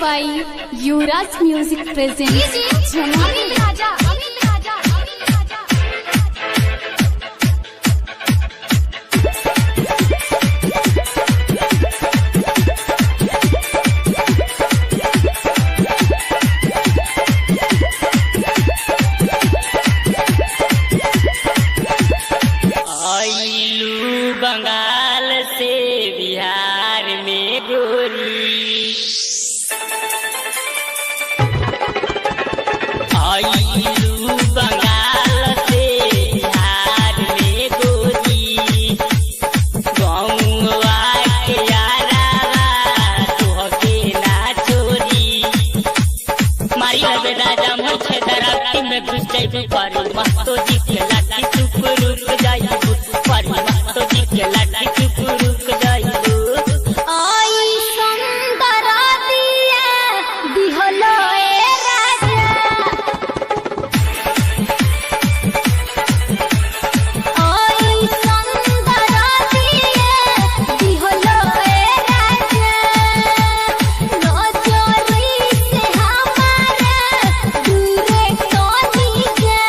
by Yuvraj Music presents Jamali Raja. Bengal से बिहार में गोरी आइलू बंगाल से बिहार में गोरी गौवा के यारावा तोहके ना चोरी मारी अब राजा मुझे दराती में घुस जाइबू पर मस्तो जी के लाठी चुप रुक जाइबू पर मस्तो जी के लाठी चुप रुक जाइबू आई सुंदरा दिया दिहलो ए राजा आई सुंदरा दिया दिहलो ए राजा नजरी से हमारा दूरे तो नीचे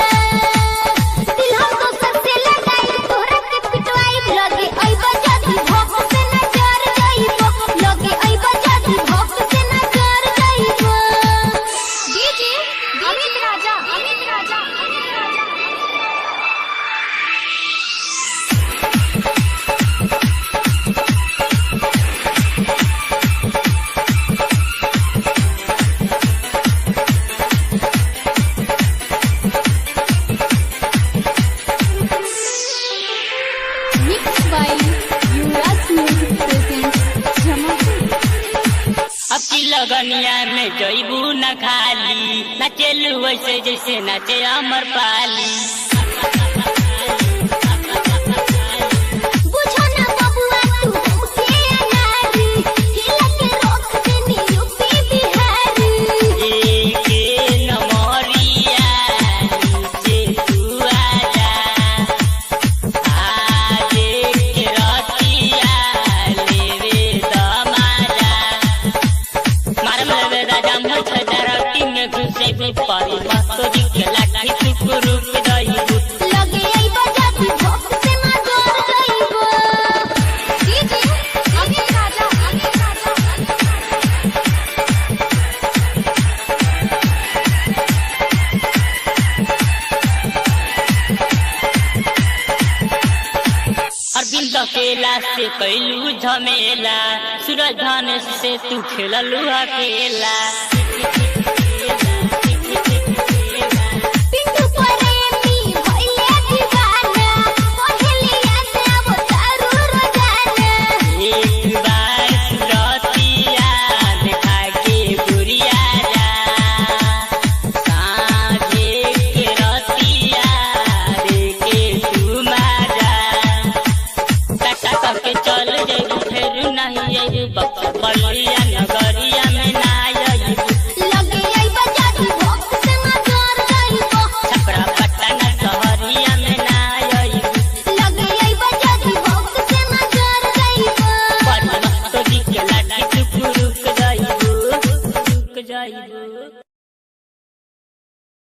दिल हमको सबसे लगाई तोहरा के पिटवाई लगे आई बजाती भोग से नजर जाइबो लगे आई बजाती भोग से नजर जाइबो DJ Amit Raja Mixed by Yuvraj Music presents Jamali. अब की लगनिया में जइबू न खाली नचेलू वैसे जैसे नाचे अमर पाली बुझो ना बबुआ तू हमके नारी हिला के रोक देनी यूपी बिहारी एके नमरिया नीचे तू आजा आजे के रतिया लेवे दमाजा मार लेवे राजा मुझे दराती में घुसे भी पारी मस्तो जी के लाठी चुप रुक जाइबू लगे आई बजाती भोग से नजर जाइबो डीजे अमित राजा अरविंद अकेला से कैलू झमेला सूरज धनेश से तू खेललू अकेला